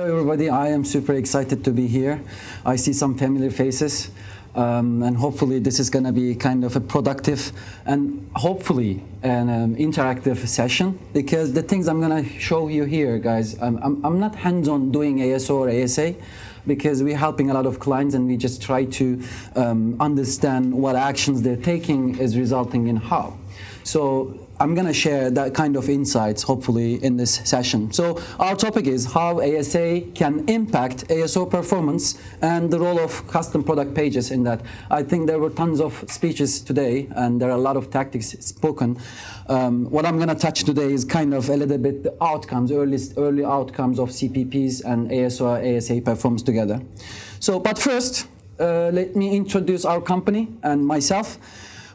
Hello everybody, I am super excited to be here. I see some familiar faces and hopefully this is going to be kind of a productive and hopefully an interactive session, because the things I'm going to show you here, guys, I'm not hands-on doing ASO or ASA, because we're helping a lot of clients and we just try to understand what actions they're taking is resulting in how. So I'm going to share that kind of insights, hopefully, in this session. So our topic is how ASA can impact ASO performance and the role of custom product pages in that. I think there were tons of speeches today, and there are a lot of tactics spoken. What I'm going to touch today is kind of a little bit the outcomes, early outcomes of CPPs and ASO ASA performance together. So, but first, let me introduce our company and myself.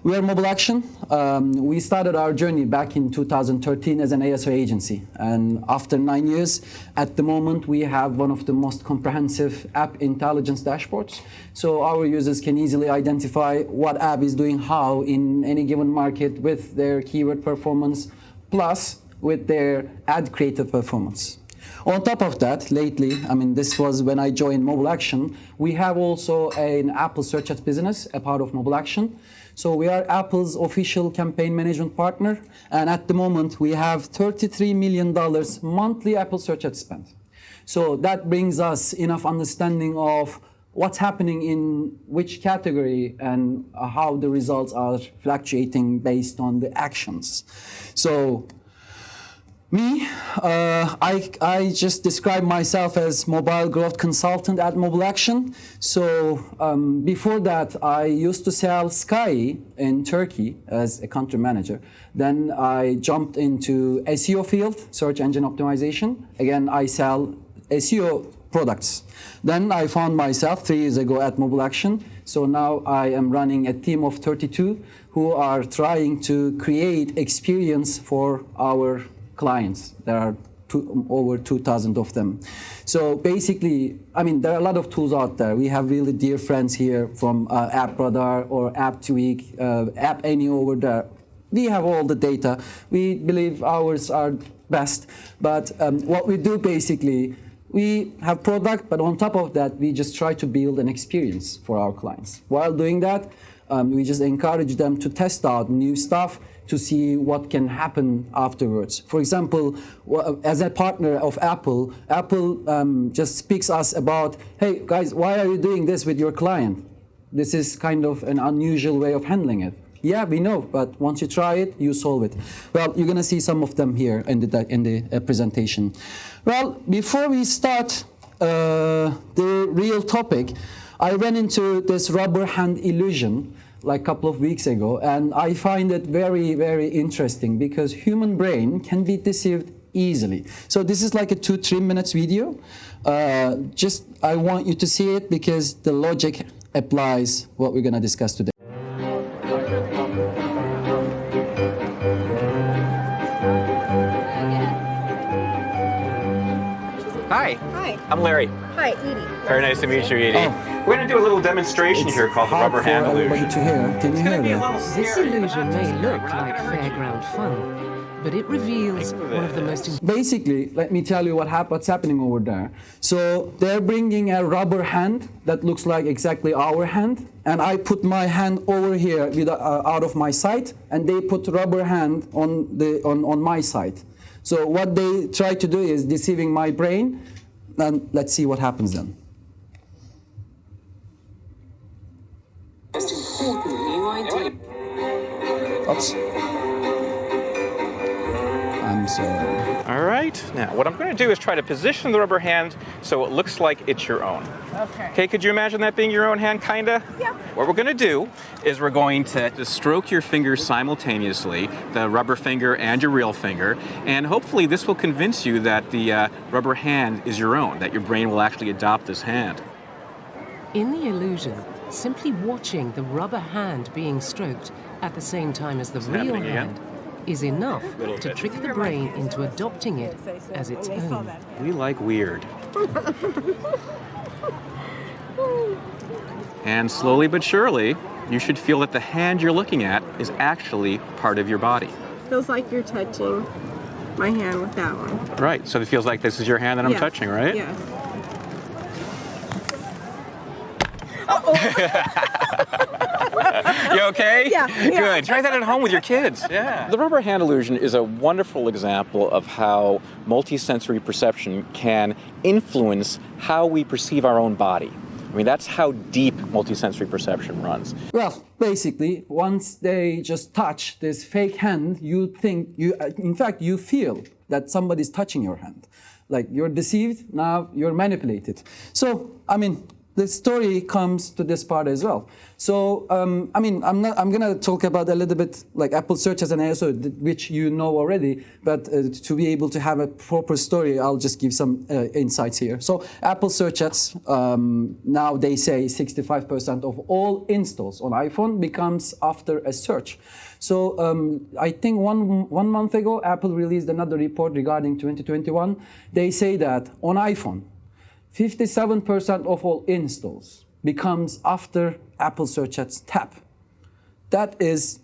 We are MobileAction. We started our journey back in 2013 as an ASO agency. And after 9 years, at the moment, we have one of the most comprehensive app intelligence dashboards. So our users can easily identify what app is doing how in any given market with their keyword performance, plus with their ad creative performance. On top of that, lately, I mean, this was when I joined MobileAction, we have also an Apple Search Ads business, a part of MobileAction. So we are Apple's official campaign management partner, and at the moment we have $33 million monthly Apple Search Ads spend. So that brings us enough understanding of what's happening in which category and how the results are fluctuating based on the actions. So me, I just describe myself as mobile growth consultant at MobileAction. So before that, I used to sell Sky in Turkey as a country manager. Then I jumped into SEO field, search engine optimization. Again, I sell SEO products. Then I found myself 3 years ago at MobileAction. So now I am running a team of 32 who are trying to create experience for our clients. There are over 2,000 of them. So basically, I mean, there are a lot of tools out there. We have really dear friends here from AppRadar or AppTweak, App Any over there. We have all the data. We believe ours are best. But what we do basically, we have product, but on top of that, we just try to build an experience for our clients. While doing that, we just encourage them to test out new stuff to see what can happen afterwards. For example, as a partner of Apple, Apple just speaks us about, hey guys, why are you doing this with your client? This is kind of an unusual way of handling it. Yeah, we know, but once you try it, you solve it. Well, you're gonna see some of them here in the presentation. Well, before we start the real topic, I ran into this rubber hand illusion like a couple of weeks ago, and I find it very, very interesting because human brain can be deceived easily. So this is like a 2-3 minutes video. I want you to see it because the logic applies what we're going to discuss today. Hi. Hi. I'm Larry. Hi, Edie. Very nice to meet you, Edie. We're going to do a little demonstration here called the rubber hand illusion. To hear. Can you hear that? This illusion may look like fairground fun, but it reveals one of the most... Basically, let me tell you what's happening over there. So they're bringing a rubber hand that looks like exactly our hand, and I put my hand over here with, out of my sight, and they put rubber hand on my sight. So what they try to do is deceiving my brain, and let's see what happens then. Most important new idea. Oops. I'm sorry. All right. Now, what I'm going to do is try to position the rubber hand so it looks like it's your own. Okay. Okay, could you imagine that being your own hand, kinda? Yeah. What we're going to do is we're going to stroke your fingers simultaneously, the rubber finger and your real finger, and hopefully this will convince you that the rubber hand is your own, that your brain will actually adopt this hand. In the illusion, simply watching the rubber hand being stroked at the same time as the real hand is enough to trick the brain into adopting it as its own. We like weird. And slowly but surely, you should feel that the hand you're looking at is actually part of your body. Feels like you're touching. my hand with that one. Right, so it feels like this is your hand that I'm Yes. touching, right? Yes. You okay? Yeah. Good. Try that at home with your kids. Yeah. The rubber hand illusion is a wonderful example of how multisensory perception can influence how we perceive our own body. I mean, that's how deep multisensory perception runs. Well, basically, once they just touch this fake hand, you think, in fact, you feel that somebody's touching your hand. Like you're deceived, now you're manipulated. So, I mean, the story comes to this part as well. So, I mean, I'm gonna talk about a little bit like Apple Search as an ASO, which you know already, but to be able to have a proper story, I'll just give some insights here. So, Apple Search Ads, now they say 65% of all installs on iPhone becomes after a search. So, I think one month ago, Apple released another report regarding 2021. They say that on iPhone, 57% of all installs becomes after Apple Search Ads tab. That is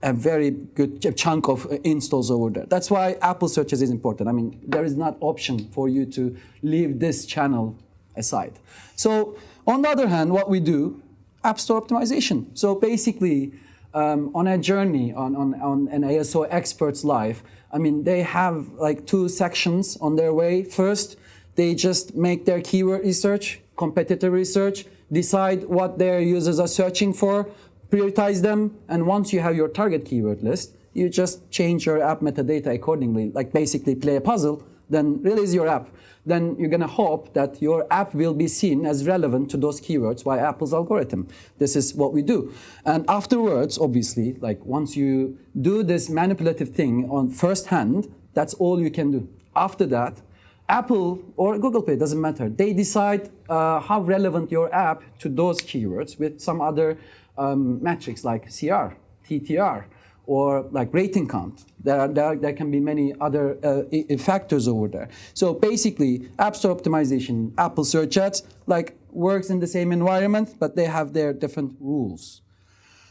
a very good chunk of installs over there. That's why Apple Search Ads is important. I mean, there is not option for you to leave this channel aside. So on the other hand, what we do, App Store optimization. So basically, on a journey on an ASO expert's life, I mean, they have like two sections on their way. First, they just make their keyword research, competitor research, decide what their users are searching for, prioritize them, and once you have your target keyword list, you just change your app metadata accordingly, like basically play a puzzle, then release your app. Then you're gonna hope that your app will be seen as relevant to those keywords by Apple's algorithm. This is what we do. And afterwards, obviously, like once you do this manipulative thing on first hand, that's all you can do. After that, Apple or Google Play, doesn't matter. They decide how relevant your app to those keywords with some other metrics like CR, TTR, or like rating count. There can be many other factors over there. So basically, App Store optimization, Apple Search Ads, like works in the same environment, but they have their different rules.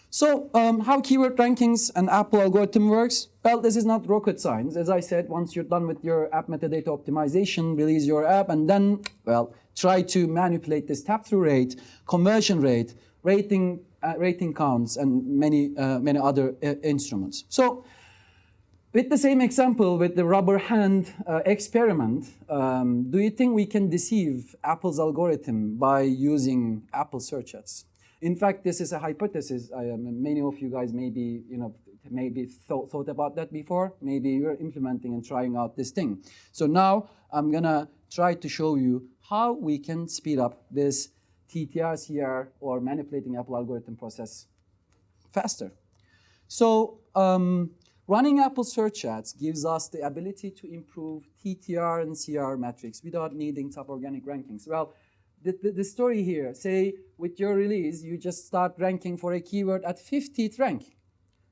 So how keyword rankings and Apple algorithm works? Well, this is not rocket science. As I said, once you're done with your app metadata optimization, release your app, and then, well, try to manipulate this tap-through rate, conversion rate, rating counts, and many other instruments. So with the same example, with the rubber hand experiment, do you think we can deceive Apple's algorithm by using Apple Search Ads? In fact, this is a hypothesis. Many of you guys maybe, thought about that before. Maybe you're implementing and trying out this thing. So now I'm gonna try to show you how we can speed up this TTR, CR, or manipulating Apple algorithm process faster. So running Apple Search Ads gives us the ability to improve TTR and CR metrics without needing top organic rankings. Well, the story here, say with your release, you just start ranking for a keyword at 50th rank,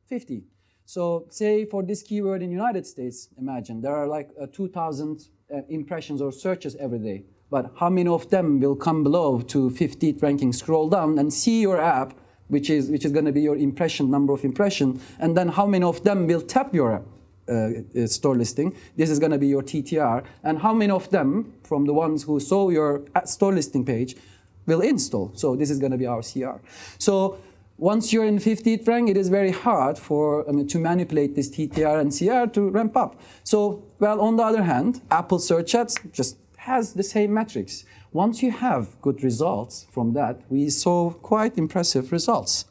50. So say for this keyword in the United States, imagine there are like 2,000 impressions or searches every day. But how many of them will come below to 50th ranking, scroll down and see your app, which is going to be your number of impression, and then how many of them will tap your app? Store listing. This is going to be your TTR, and how many of them from the ones who saw your store listing page will install. So this is going to be our CR. So once you're in 50th rank, it is very hard to manipulate this TTR and CR to ramp up. So, well, on the other hand, Apple Search Ads just has the same metrics. Once you have good results from that, we saw quite impressive results.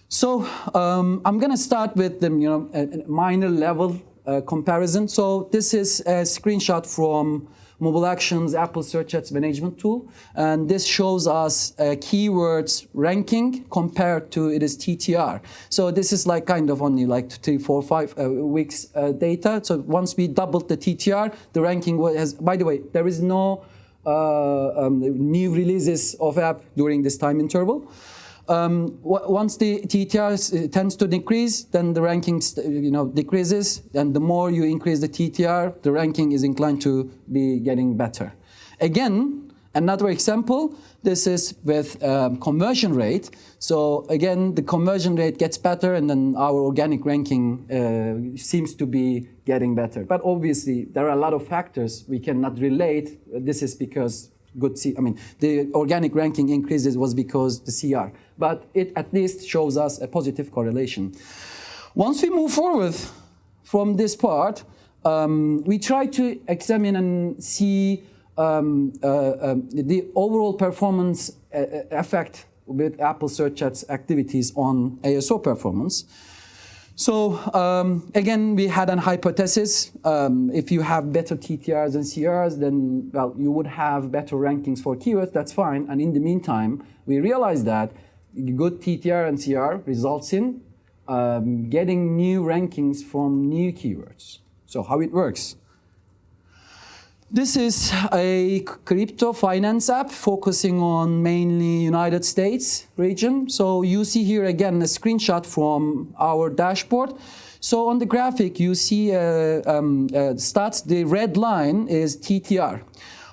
So I'm going to start with the a minor level comparison. So this is a screenshot from MobileAction's Apple Search Ads management tool, and this shows us keywords ranking compared to its TTR. So this is like kind of only like 3, 4, 5 weeks data. So once we doubled the TTR, the ranking has. By the way, there is no new releases of app during this time interval. Once the TTR tends to decrease, then the ranking decreases, and the more you increase the TTR, the ranking is inclined to be getting better. Again, Another example, this is with conversion rate. So again, the conversion rate gets better and then our organic ranking seems to be getting better. But obviously, there are a lot of factors we cannot relate. This is because the organic ranking increases was because the CR. But it at least shows us a positive correlation. Once we move forward from this part, we try to examine and see the overall performance effect with Apple Search Ads activities on ASO performance. So again, we had an hypothesis. If you have better TTRs and CRs, then well, you would have better rankings for keywords. That's fine. And in the meantime, we realized that good TTR and CR results in getting new rankings from new keywords. So how it works? This is a crypto finance app focusing on mainly United States region. So you see here again a screenshot from our dashboard. So on the graphic you see stats. The red line is TTR.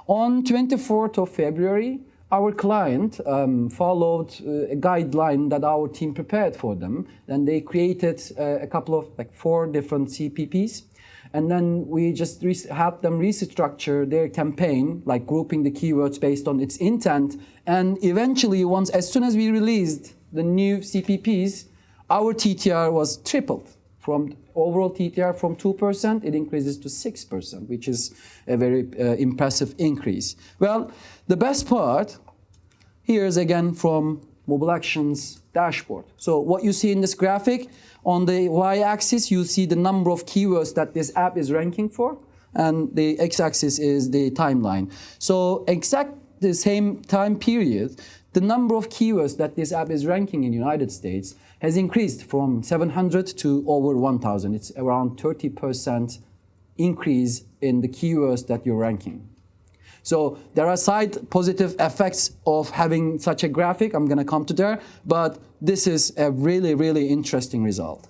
On 24th of February, our client followed a guideline that our team prepared for them. Then they created a couple of 4 different CPPs. And then we just helped them restructure their campaign, like grouping the keywords based on its intent. And eventually, as soon as we released the new CPPs, our TTR was tripled. From overall TTR from 2%, it increases to 6%, which is a very impressive increase. Well, the best part here is again from MobileAction's dashboard. So what you see in this graphic, on the y-axis, you see the number of keywords that this app is ranking for, and the x-axis is the timeline. So exact the same time period, the number of keywords that this app is ranking in the United States has increased from 700 to over 1,000. It's around 30% increase in the keywords that you're ranking. So there are side positive effects of having such a graphic. I'm going to come to there, but this is a really, really interesting result.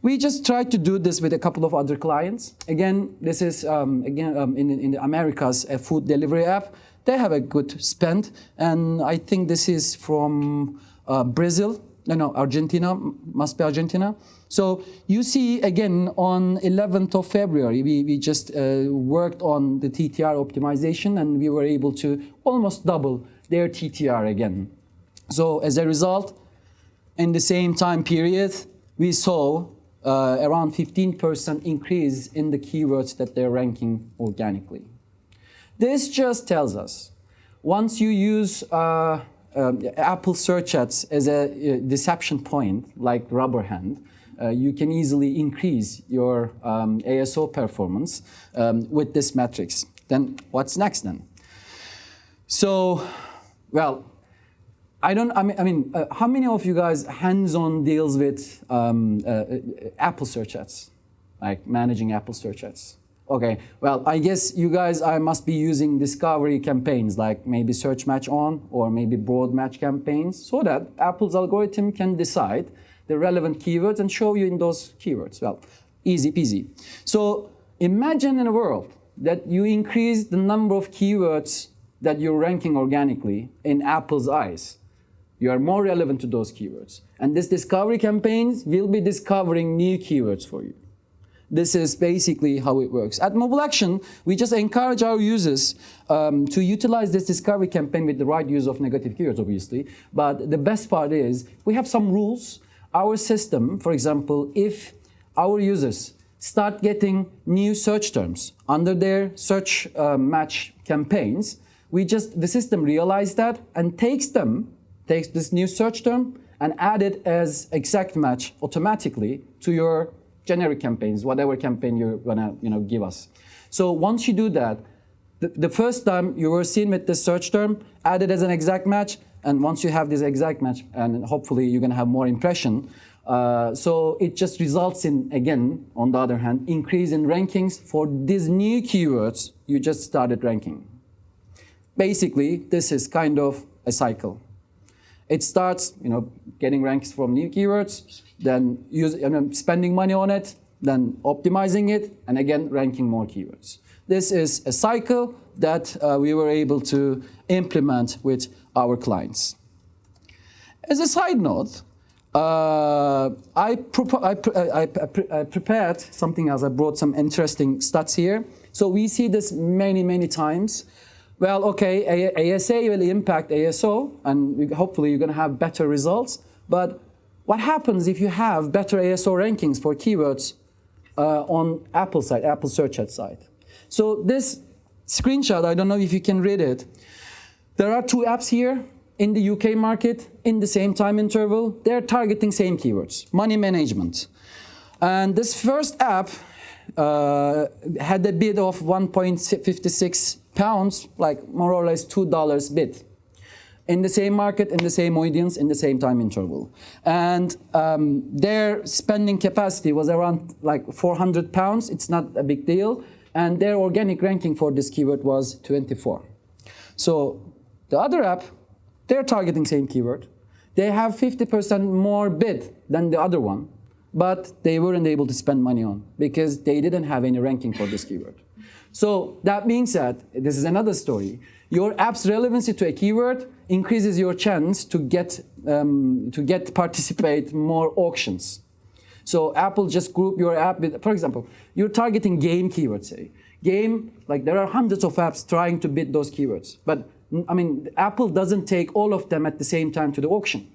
We just tried to do this with a couple of other clients. Again, this is in the Americas, a food delivery app. They have a good spend, and I think this is from Brazil. No, Argentina, must be Argentina. So you see, again, on 11th of February, we just worked on the TTR optimization, and we were able to almost double their TTR again. So as a result, in the same time period, we saw around 15% increase in the keywords that they're ranking organically. This just tells us, once you use Apple Search Ads as a deception point, like rubber hand, you can easily increase your ASO performance with this metrics. Then what's next then? So, well, how many of you guys hands-on deals with Apple Search Ads, like managing Apple Search Ads? Okay, well, I guess you guys must be using discovery campaigns, like maybe search match on or maybe broad match campaigns, so that Apple's algorithm can decide the relevant keywords and show you in those keywords. Well, easy peasy. So imagine in a world that you increase the number of keywords that you're ranking organically in Apple's eyes. You are more relevant to those keywords. And this discovery campaigns will be discovering new keywords for you. This is basically how it works. At MobileAction, we just encourage our users to utilize this discovery campaign with the right use of negative keywords, obviously. But the best part is we have some rules. Our system, for example, if our users start getting new search terms under their search match campaigns, the system realizes that and takes this new search term and add it as exact match automatically to your generic campaigns, whatever campaign you're gonna give us. So once you do that, the first time you were seen with this search term, add it as an exact match, and once you have this exact match, and hopefully you're gonna have more impression, so it just results in, again, on the other hand, increase in rankings for these new keywords you just started ranking. Basically, this is kind of a cycle. It starts, getting ranks from new keywords, then spending money on it, then optimizing it, and again, ranking more keywords. This is a cycle that we were able to implement with our clients. As a side note, I prepared something else. I brought some interesting stats here. So we see this many, many times. Well, okay, ASA will impact ASO, and hopefully you're going to have better results. But what happens if you have better ASO rankings for keywords on Apple side, Apple search ad side? So this screenshot, I don't know if you can read it. There are two apps here in the UK market in the same time interval. They're targeting same keywords, money management. And this first app had a bid of £1.56, like more or less $2 bid. In the same market, in the same audience, in the same time interval. And their spending capacity was around like £400. It's not a big deal. And their organic ranking for this keyword was 24. So the other app, they're targeting same keyword. They have 50% more bid than the other one, but they weren't able to spend money on because they didn't have any ranking for this keyword. So that being said, this is another story. Your app's relevancy to a keyword increases your chance to participate more auctions. So Apple just group your app with, for example, you're targeting game keywords, say. Game, like there are hundreds of apps trying to bid those keywords. But I mean, Apple doesn't take all of them at the same time to the auction.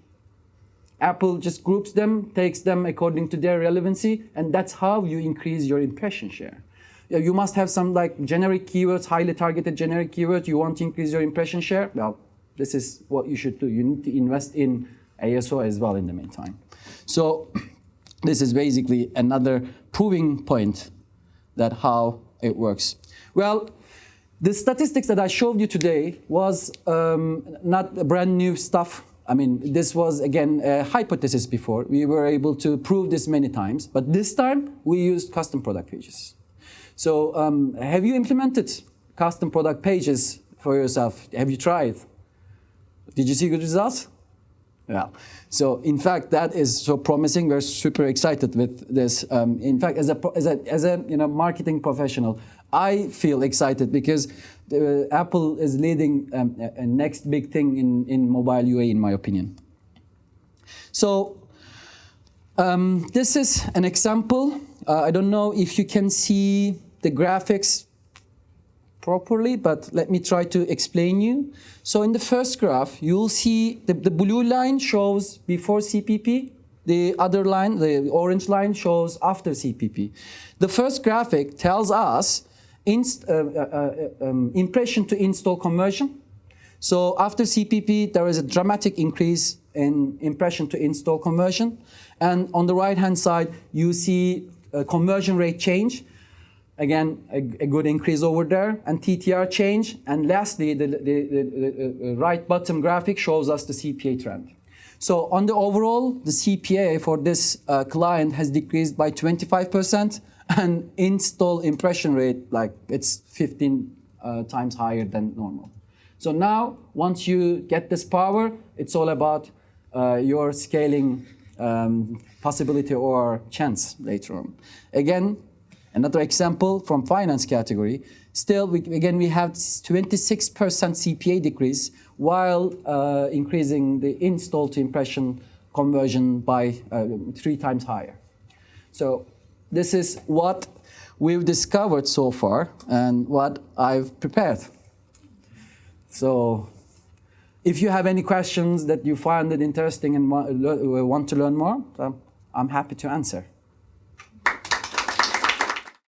Apple just groups them, takes them according to their relevancy, and that's how you increase your impression share. You must have some like generic keywords, highly targeted generic keywords. You want to increase your impression share? Well, this is what you should do. You need to invest in ASO as well in the meantime. So this is basically another proving point that how it works. Well, the statistics that I showed you today was not brand new stuff. I mean, this was, again, a hypothesis before. We were able to prove this many times. But this time, we used custom product pages. So have you implemented custom product pages for yourself? Have you tried? Did you see good results? Yeah. So in fact, that is so promising. We're super excited with this. In fact, as a marketing professional, I feel excited because Apple is leading a next big thing in mobile UA, in my opinion. So this is an example. I don't know if you can see the graphics properly, but let me try to explain you. So in the first graph, you'll see the blue line shows before CPP. The other line, the orange line, shows after CPP. The first graphic tells us impression to install conversion. So after CPP, there is a dramatic increase in impression to install conversion. And on the right-hand side, you see a conversion rate change. Again, a good increase over there, and TTR change. And lastly, the right bottom graphic shows us the CPA trend. So on the overall, the CPA for this client has decreased by 25%, and install impression rate, like it's 15 times higher than normal. So now, once you get this power, it's all about your scaling possibility or chance later on. Again, another example from finance category. Still, we have 26% CPA decrease while increasing the install to impression conversion by 3 times higher. So this is what we've discovered so far and what I've prepared. So if you have any questions that you find it interesting and want to learn more, I'm happy to answer.